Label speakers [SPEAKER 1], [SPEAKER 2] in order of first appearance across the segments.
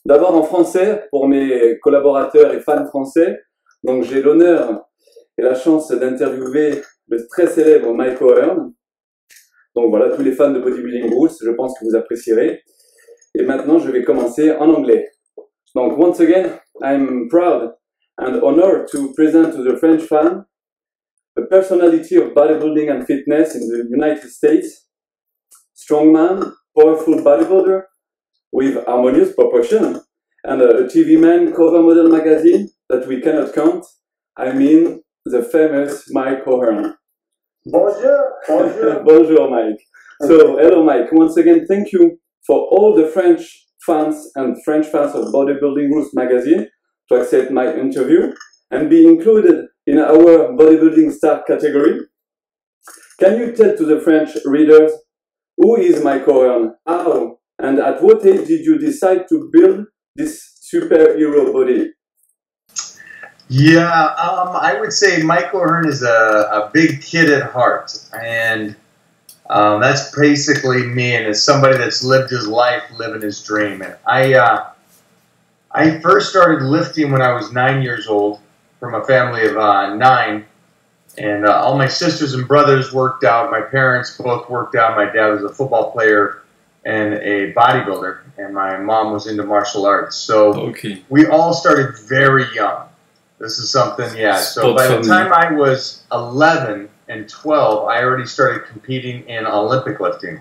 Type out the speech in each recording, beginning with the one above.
[SPEAKER 1] D'abord en français pour mes collaborateurs et fans français. Donc j'ai l'honneur et la chance d'interviewer le très célèbre Mike O'Hearn. Donc voilà, tous les fans de Bodybuilding Rules, je pense que vous apprécierez. Et maintenant, je vais commencer en anglais. Donc, once again, I'm proud and honored to present to the French fan a personality of bodybuilding and fitness in the United States. Strongman, powerful bodybuilder with harmonious proportion, and a TV man cover model magazine that we cannot count. I mean, the famous Mike O'Hearn.
[SPEAKER 2] Bonjour, bonjour.
[SPEAKER 1] Bonjour, Mike. So, hello, Mike. Once again, thank you for all the French fans and French fans of Bodybuilding Rules magazine to accept my interview and be included in our bodybuilding star category. Can you tell to the French readers who is Mike O'Hearn, how and at what age did you decide to build this superhero body?
[SPEAKER 2] Yeah, I would say Mike O'Hearn is a big kid at heart, and that's basically me, and it's somebody that's lived his life, living his dream. And I first started lifting when I was 9 years old, from a family of 9, and all my sisters and brothers worked out. My parents both worked out. My dad was a football player and a bodybuilder, and my mom was into martial arts. So we all started very young. This is something, yeah. So by the time I was 11 and 12, I already started competing in Olympic lifting.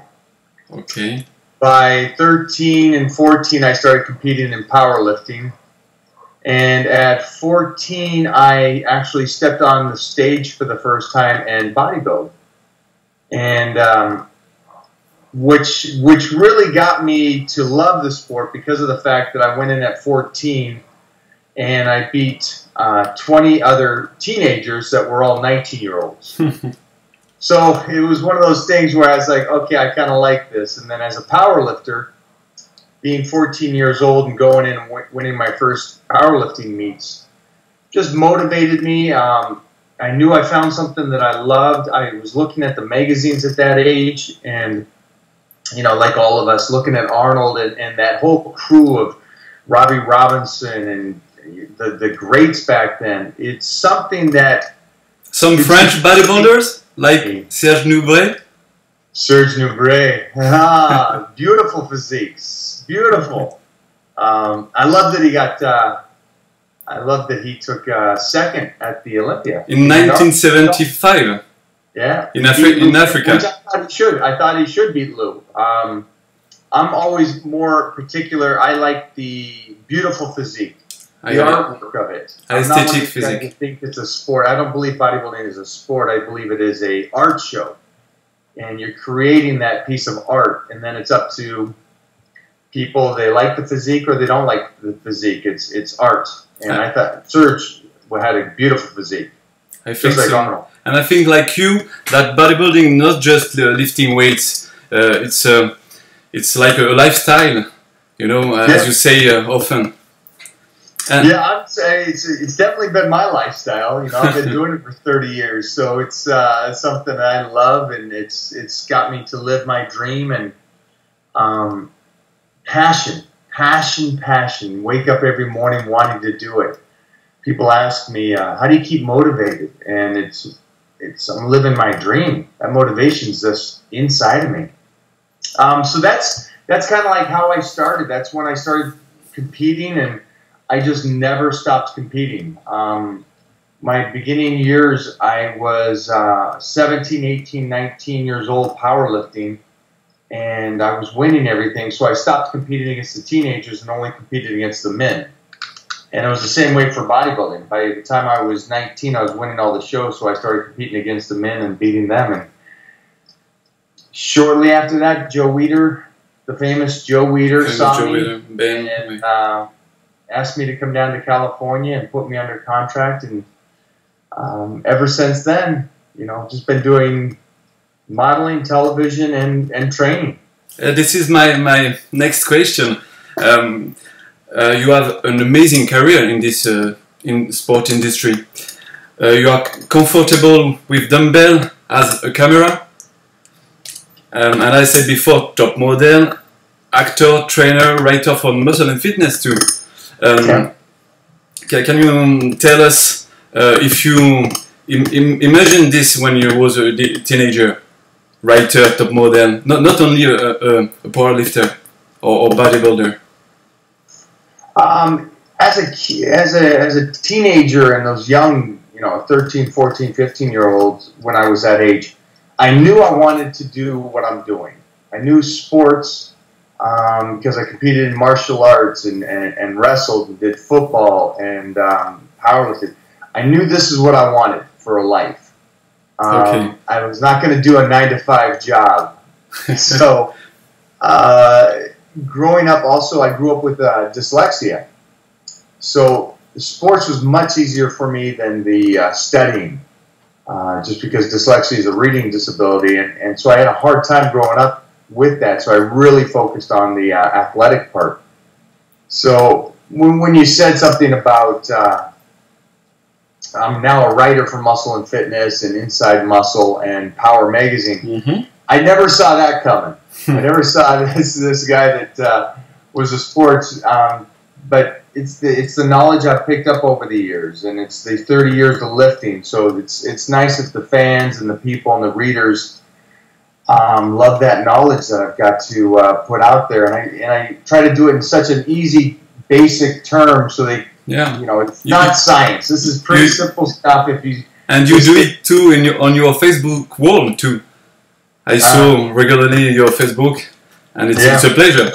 [SPEAKER 1] Okay.
[SPEAKER 2] By 13 and 14, I started competing in powerlifting. And at 14, I actually stepped on the stage for the first time and bodybuilding. And which really got me to love the sport because of the fact that I went in at 14 and I beat 20 other teenagers that were all 19-year-olds. So it was one of those things where I was like, okay, I kind of like this. And then as a power lifter, being 14 years old and going in and winning my first powerlifting meets just motivated me. I knew I found something that I loved. I was looking at the magazines at that age and, you know, like all of us, looking at Arnold and that whole crew of Robbie Robinson and the greats back then. It's something that...
[SPEAKER 1] Some French bodybuilders, like Serge Nubret?
[SPEAKER 2] Serge Nubret. Ah, beautiful physiques. Beautiful. I love that he got... I love that he took second at the Olympia.
[SPEAKER 1] In 1975.
[SPEAKER 2] Yeah.
[SPEAKER 1] In Africa.
[SPEAKER 2] Which I thought he should. I thought he should beat Lou. I'm always more particular. I like the beautiful physique. The artwork of it.
[SPEAKER 1] Aesthetic physique.
[SPEAKER 2] I think it's a sport. I don't believe bodybuilding is a sport. I believe it is a art show. And you're creating that piece of art. And then it's up to people. They like the physique or they don't like the physique. It's art. And I thought Serge had a beautiful physique.
[SPEAKER 1] I think so. And I think like you, that bodybuilding not just lifting weights. It's like a lifestyle, you know, as you say often.
[SPEAKER 2] Yeah, I'd say it's definitely been my lifestyle. You know, I've been doing it for 30 years, so it's something that I love, and it's got me to live my dream and passion. Wake up every morning wanting to do it. People ask me, how do you keep motivated? And I'm living my dream. That motivation's just inside of me. So that's kind of like how I started. That's when I started competing, and I just never stopped competing. My beginning years, I was 17, 18, 19 years old powerlifting, and I was winning everything, so I stopped competing against the teenagers and only competed against the men. And it was the same way for bodybuilding. By the time I was 19, I was winning all the shows, so I started competing against the men and beating them. And shortly after that, Joe Weider, the famous Joe Weider, saw me and asked me to come down to California and put me under contract. And ever since then, you know, just been doing modeling, television, and training.
[SPEAKER 1] This is my next question. You have an amazing career in this in sport industry. You are comfortable with dumbbell as a camera, and I said before, top model. actor, trainer, writer for muscle and fitness too. Can you tell us if you imagine this when you was a teenager, writer, top model, not only a powerlifter or bodybuilder?
[SPEAKER 2] As a teenager and those young, 13, 14, 15-year-olds, when I was that age, I knew I wanted to do what I'm doing. I knew sports because I competed in martial arts and wrestled and did football and powerlifting. I knew this is what I wanted for a life. I was not going to do a 9-to-5 job. So growing up also, I grew up with dyslexia. So the sports was much easier for me than the studying, just because dyslexia is a reading disability. And so I had a hard time growing up with that. So I really focused on the athletic part. So when you said something about I'm now a writer for Muscle and Fitness and Inside Muscle and Power Magazine, I never saw that coming. I never saw this guy that was a sports, but it's the knowledge I've picked up over the years, and it's the 30 years of lifting. So it's nice if the fans and the people and the readers love that knowledge that I've got to put out there, and I try to do it in such an easy, basic term, so they, it's not science. This is pretty simple stuff. If you do
[SPEAKER 1] it too on your Facebook wall too. I saw regularly your Facebook, and it's a pleasure.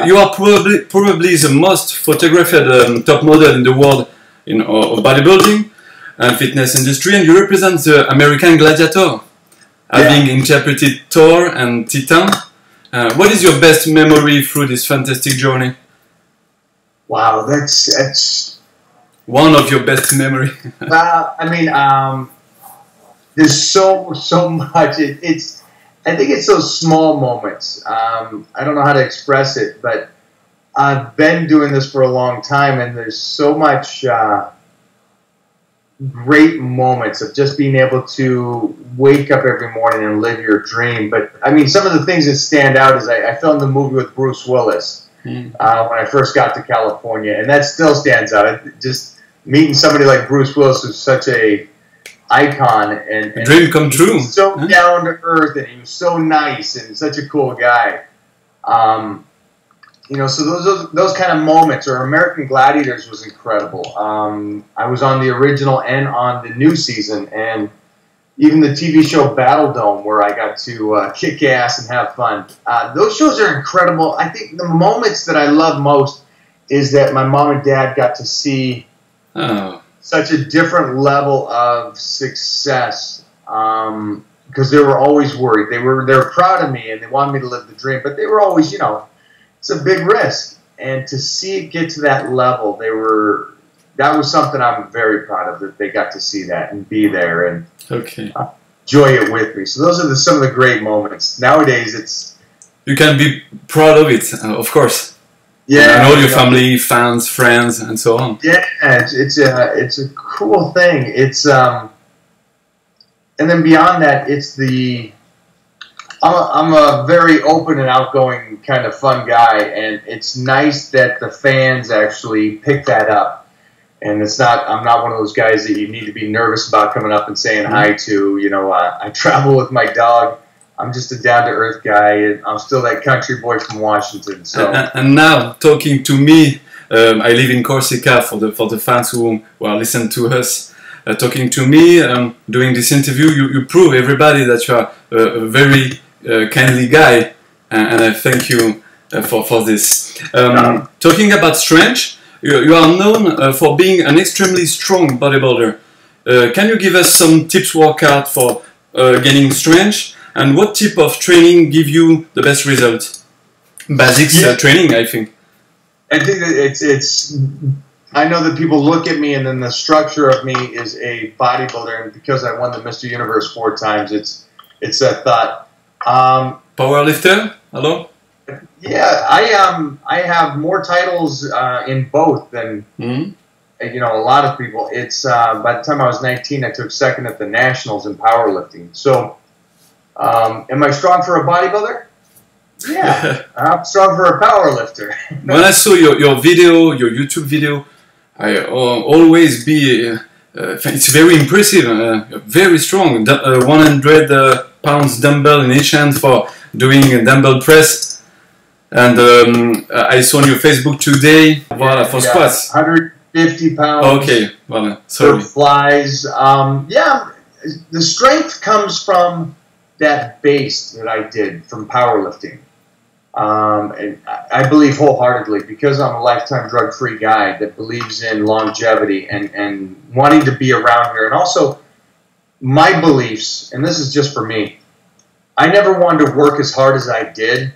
[SPEAKER 1] You are probably the most photographed top model in the world of bodybuilding and fitness industry, and you represent the American Gladiator, having interpreted Thor and Titan. What is your best memory through this fantastic journey?
[SPEAKER 2] Wow, that's
[SPEAKER 1] one of your best memory.
[SPEAKER 2] There's so much. I think it's those small moments. I don't know how to express it, but I've been doing this for a long time, and there's so much great moments of just being able to wake up every morning and live your dream. But some of the things that stand out is I filmed the movie with Bruce Willis when I first got to California, and that still stands out. Just meeting somebody like Bruce Willis, who's such a icon and
[SPEAKER 1] a dream come true.
[SPEAKER 2] So down to earth, and he was so nice and such a cool guy. So those kind of moments, or American Gladiators was incredible. I was on the original and on the new season, and even the TV show Battle Dome, where I got to kick ass and have fun. Those shows are incredible. I think the moments that I love most is that my mom and dad got to see such a different level of success, because they were always worried. They were proud of me and they wanted me to live the dream, but they were always, it's a big risk. And to see it get to that level, that was something I'm very proud of, that they got to see that and be there and enjoy it with me. So those are some of the great moments. Nowadays,
[SPEAKER 1] you can be proud of it, of course.
[SPEAKER 2] Yeah,
[SPEAKER 1] and all your family, fans, friends, and so on.
[SPEAKER 2] Yeah, it's a cool thing. It's and then beyond that, I'm a very open and outgoing kind of fun guy, and it's nice that the fans actually pick that up. And I'm not one of those guys that you need to be nervous about coming up and saying hi to. I travel with my dog. I'm just a down-to-earth guy, and I'm still that country boy from Washington. So.
[SPEAKER 1] And now, talking to me, I live in Corsica for the fans who are listening to us. Talking to me, doing this interview, you prove everybody that you are a very kindly guy, and I thank you for this. Talking about strength, you are known for being an extremely strong bodybuilder. Can you give us some tips workout for gaining strength? And what type of training give you the best results? Basics training, I think.
[SPEAKER 2] I think that I know that people look at me, and then the structure of me is a bodybuilder, and because I won the Mr. Universe 4 times, it's that thought.
[SPEAKER 1] Powerlifter? Hello?
[SPEAKER 2] Yeah, I have more titles in both than a lot of people. It's by the time I was 19, I took second at the Nationals in powerlifting. So. Am I strong for a bodybuilder? Yeah, I'm strong for a power lifter.
[SPEAKER 1] When I saw your video, your YouTube video, I always be. It's very impressive, very strong. 100 pounds dumbbell in each hand for doing a dumbbell press. And I saw on your Facebook today, voilà, for squats.
[SPEAKER 2] 150 pounds.
[SPEAKER 1] Okay, voilà, sorry.
[SPEAKER 2] For flies. Yeah, the strength comes from that base that I did from powerlifting. And I believe wholeheartedly, because I'm a lifetime drug-free guy that believes in longevity and wanting to be around here. And also, my beliefs, and this is just for me, I never wanted to work as hard as I did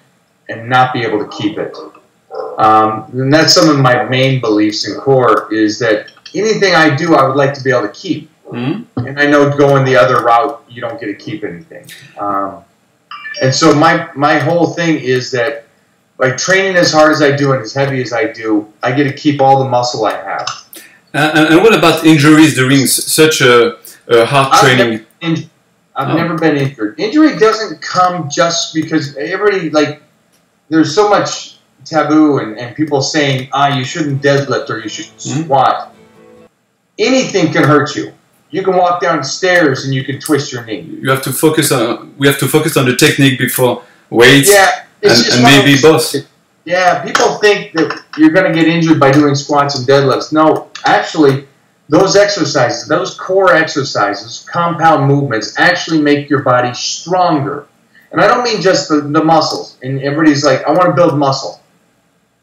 [SPEAKER 2] and not be able to keep it. And that's some of my main beliefs in core, is that anything I do, I would like to be able to keep. Mm-hmm. And I know going the other route, you don't get to keep anything. And so my whole thing is that by training as hard as I do and as heavy as I do, I get to keep all the muscle I have.
[SPEAKER 1] And what about injuries during such a hard training?
[SPEAKER 2] I've never been injured. Injury doesn't come just because everybody, like, there's so much taboo and people saying, you shouldn't deadlift or you shouldn't squat. Anything can hurt you. You can walk downstairs and you can twist your knee.
[SPEAKER 1] You have to focus on. We have to focus on the technique before weights.
[SPEAKER 2] Yeah,
[SPEAKER 1] and maybe both.
[SPEAKER 2] Yeah, people think that you're going to get injured by doing squats and deadlifts. No, actually, those exercises, those core exercises, compound movements, actually make your body stronger. And I don't mean just the muscles. And everybody's like, I want to build muscle.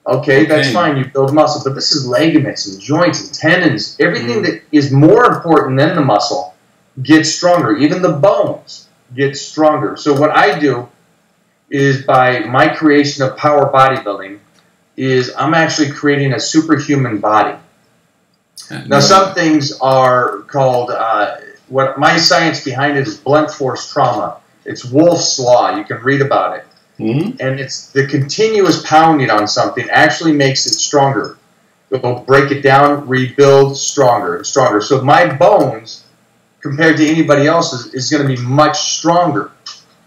[SPEAKER 2] Okay, that's fine, you build muscle, but this is ligaments and joints and tendons. Everything that is more important than the muscle gets stronger. Even the bones get stronger. So what I do is, by my creation of power bodybuilding, is I'm actually creating a superhuman body. Now, some things are called, what my science behind it is blunt force trauma. It's Wolf's Law. You can read about it. And it's the continuous pounding on something actually makes it stronger. It'll break it down, rebuild, stronger and stronger. So my bones, compared to anybody else's, is going to be much stronger.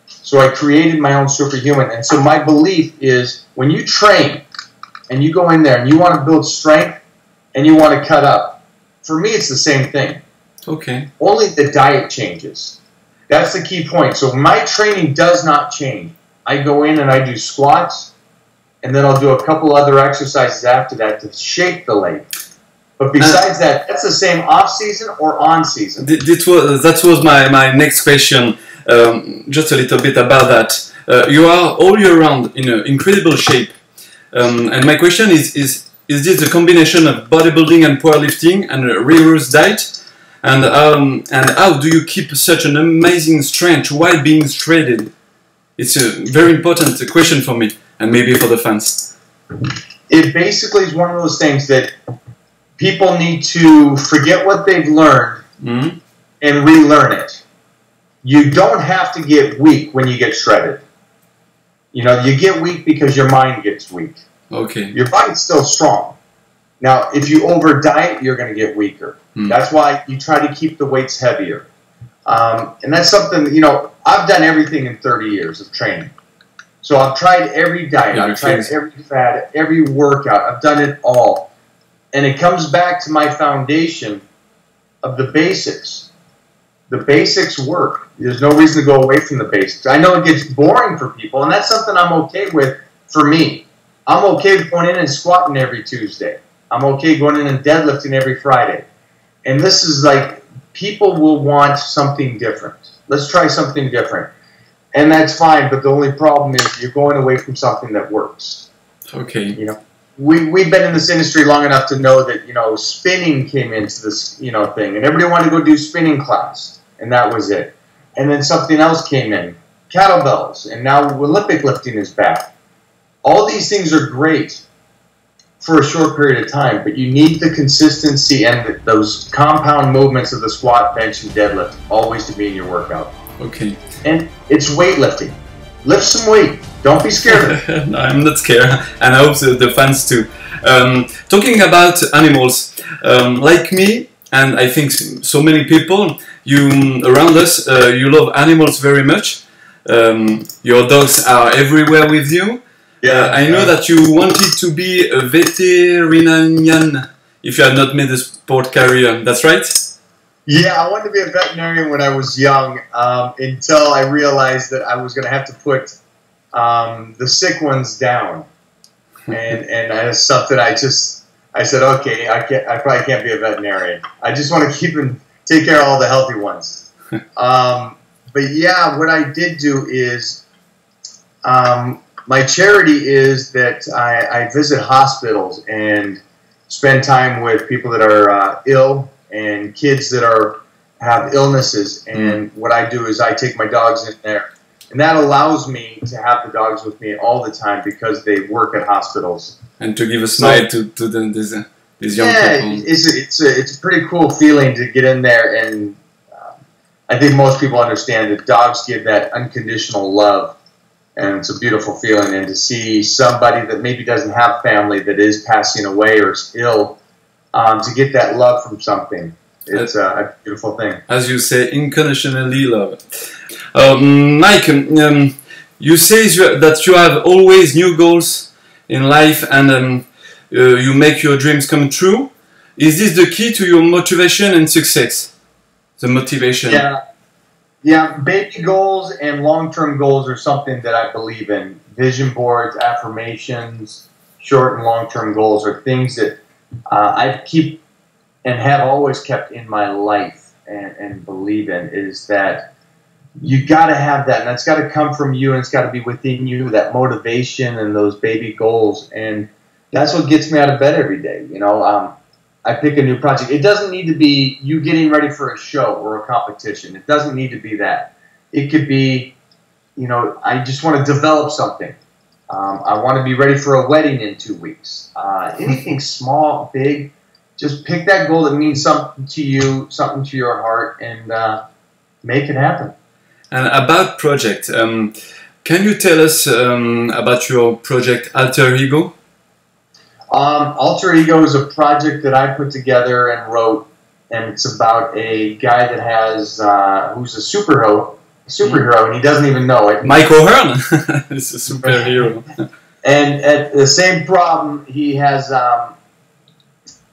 [SPEAKER 2] So I created my own superhuman. And so my belief is, when you train and you go in there and you want to build strength and you want to cut up, for me it's the same thing.
[SPEAKER 1] Okay.
[SPEAKER 2] Only the diet changes. That's the key point. So my training does not change. I go in and I do squats, and then I'll do a couple other exercises after that to shape the leg. But besides that, that's the same off-season or on-season.
[SPEAKER 1] That was my next question, just a little bit about that. You are all year round in incredible shape. And my question is this a combination of bodybuilding and powerlifting and a rigorous diet? And how do you keep such an amazing strength while being shredded? It's a very important question for me, and maybe for the fans.
[SPEAKER 2] It basically is one of those things that people need to forget what they've learned and relearn it. You don't have to get weak when you get shredded. You know, you get weak because your mind gets weak.
[SPEAKER 1] Okay.
[SPEAKER 2] Your body's still strong. Now, if you over-diet, you're going to get weaker. That's why you try to keep the weights heavier. And that's something, you know, I've done everything in 30 years of training. So I've tried every diet, I've tried every fad, every workout, I've done it all. And it comes back to my foundation of the basics. The basics work. There's no reason to go away from the basics. I know it gets boring for people, and that's something I'm okay with for me. I'm okay with going in and squatting every Tuesday. I'm okay going in and deadlifting every Friday. And this is like, people will want something different. Let's try something different. And that's fine, but the only problem is you're going away from something that works.
[SPEAKER 1] Okay.
[SPEAKER 2] You know, we've been in this industry long enough to know that, you know, spinning came into this, you know, thing. And everybody wanted to go do spinning class. And that was it. And then something else came in. Kettlebells. And now Olympic lifting is back. All these things are great for a short period of time, but you need the consistency and those compound movements of the squat, bench, and deadlift always to be in your workout.
[SPEAKER 1] Okay.
[SPEAKER 2] And it's weightlifting. Lift some weight. Don't be scared.
[SPEAKER 1] No, I'm not scared, and I hope the fans too. Talking about animals, like me, and I think so many people, you around us, you love animals very much. your dogs are everywhere with you.
[SPEAKER 2] Yeah,
[SPEAKER 1] I know that you wanted to be a veterinarian if you had not made a sport career. That's right?
[SPEAKER 2] Yeah, I wanted to be a veterinarian when I was young until I realized that I was going to have to put the sick ones down. And that's something I said, okay, I probably can't be a veterinarian. I just want to take care of all the healthy ones. But yeah, what I did do is, my charity is that I visit hospitals and spend time with people that are ill and kids that have illnesses. And what I do is I take my dogs in there. And that allows me to have the dogs with me all the time because they work at hospitals.
[SPEAKER 1] And to give a smile to these young people.
[SPEAKER 2] Yeah, it's a pretty cool feeling to get in there. And I think most people understand that dogs give that unconditional love. And it's a beautiful feeling, and to see somebody that maybe doesn't have family that is passing away or is ill, to get that love from something, it's a beautiful thing.
[SPEAKER 1] As you say, unconditionally love. Mike, you say that you have always new goals in life, and you make your dreams come true. Is this the key to your motivation and success? The motivation?
[SPEAKER 2] Yeah, baby goals and long-term goals are something that I believe in. Vision boards, affirmations, short and long-term goals are things that I keep and have always kept in my life and believe in, is that you got to have that, and that's got to come from you, and it's got to be within you, that motivation and those baby goals. And that's what gets me out of bed every day. You know, I pick a new project. It doesn't need to be you getting ready for a show or a competition. It doesn't need to be that. It could be, you know, I just want to develop something. I want to be ready for a wedding in 2 weeks. Anything small, big, just pick that goal that means something to you, something to your heart, and make it happen.
[SPEAKER 1] And about project, can you tell us about your project Alter Ego?
[SPEAKER 2] Alter Ego is a project that I put together and wrote, and it's about a guy that has who's a superhero, and he doesn't even know it.
[SPEAKER 1] Mike O'Hearn is a superhero.
[SPEAKER 2] And at the same problem, he has.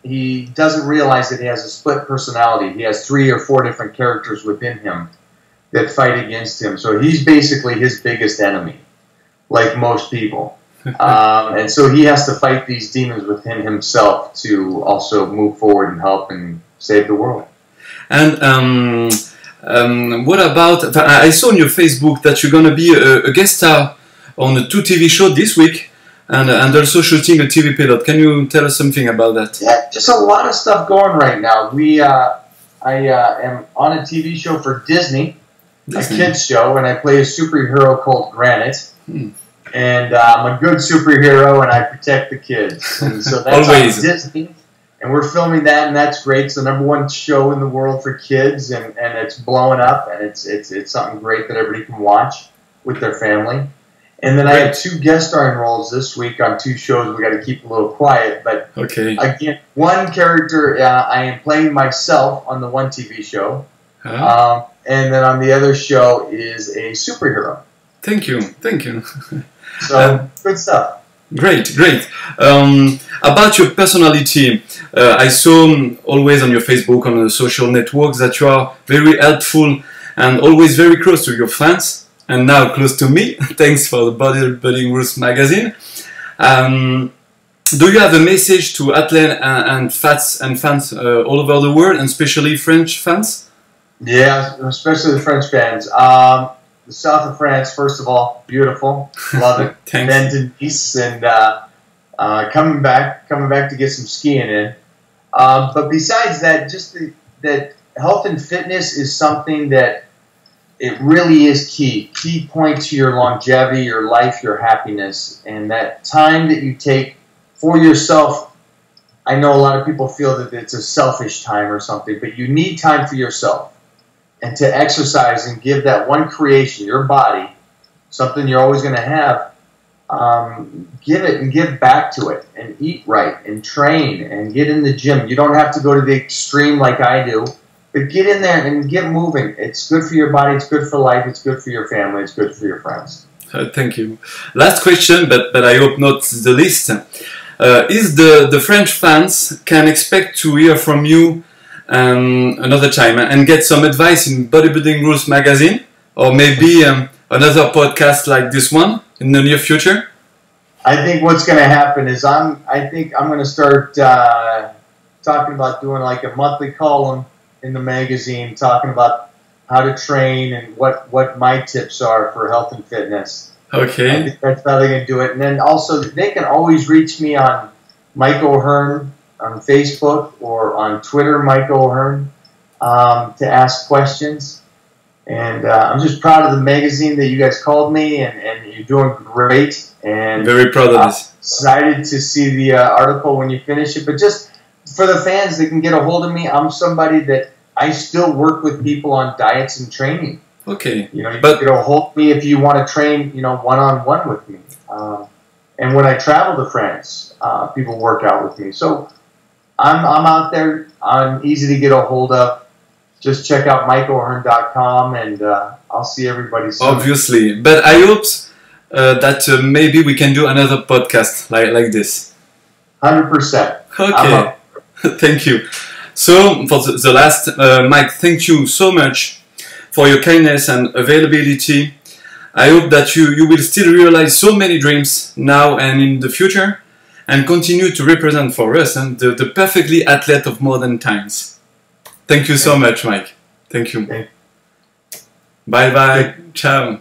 [SPEAKER 2] He doesn't realize that he has a split personality. He has 3 or 4 different characters within him that fight against him. So he's basically his biggest enemy, like most people. And so he has to fight these demons within himself to also move forward and help and save the world.
[SPEAKER 1] And what about, I saw on your Facebook that you're going to be a guest star on a 2 TV show this week, and also shooting a TV pilot. Can you tell us something about that?
[SPEAKER 2] Yeah, just a lot of stuff going right now. I am on a TV show for Disney, a kids show, and I play a superhero called Granite. And I'm a good superhero, and I protect the kids. And so that's
[SPEAKER 1] Always.
[SPEAKER 2] On Disney, and we're filming that, and that's great. It's the #1 show in the world for kids, and it's blowing up, and it's something great that everybody can watch with their family. And then I have 2 guest starring roles this week on 2 shows. We got to keep a little quiet, but again, one character I am playing myself on the one TV show, and then on the other show is a superhero.
[SPEAKER 1] Thank you.
[SPEAKER 2] So good stuff.
[SPEAKER 1] Great. About your personality, I saw always on your Facebook, on the social networks, that you are very helpful and always very close to your fans, and now close to me. Thanks for the Bodybuilding Rules magazine. Do you have a message to athletes and fans all over the world, and especially French fans?
[SPEAKER 2] Yeah, especially the French fans. The south of France, first of all, beautiful, love it. Then to Nice, and coming back to get some skiing in. But besides that, just that health and fitness is something that it really is key. Key point to your longevity, your life, your happiness, and that time that you take for yourself. I know a lot of people feel that it's a selfish time or something, but you need time for yourself. And to exercise and give that one creation, your body, something you're always going to have, give it and give back to it, and eat right and train and get in the gym. You don't have to go to the extreme like I do. But get in there and get moving. It's good for your body. It's good for life. It's good for your family. It's good for your friends.
[SPEAKER 1] Thank you. Last question, but I hope not the least. Is the French fans can expect to hear from you another time and get some advice in Bodybuilding Rules magazine, or maybe another podcast like this one in the near future?
[SPEAKER 2] I think what's going to happen is I think I'm going to start talking about doing like a monthly column in the magazine, talking about how to train and what my tips are for health and fitness.
[SPEAKER 1] Okay.
[SPEAKER 2] I think that's how they're going to do it. And then also they can always reach me on Mike O'Hearn on Facebook or on Twitter, Mike O'Hearn, to ask questions. And I'm just proud of the magazine that you guys called me, and you're doing great. And
[SPEAKER 1] very proud of this.
[SPEAKER 2] Excited to see the article when you finish it. But just for the fans that can get a hold of me, I'm somebody that I still work with people on diets and training.
[SPEAKER 1] Okay.
[SPEAKER 2] You can get a hold of me if you want to train, one-on-one with me. And when I travel to France, people work out with me. So I'm out there. I'm easy to get a hold of. Just check out mikeohearn.com, and I'll see everybody soon.
[SPEAKER 1] Obviously. But I hope that maybe we can do another podcast like this.
[SPEAKER 2] 100%.
[SPEAKER 1] Okay. Thank you. So, for the last, Mike, thank you so much for your kindness and availability. I hope that you will still realize so many dreams now and in the future, and continue to represent for us and the perfectly athlete of modern times. Thank you so much, Mike. Thank you. Bye-bye. Ciao.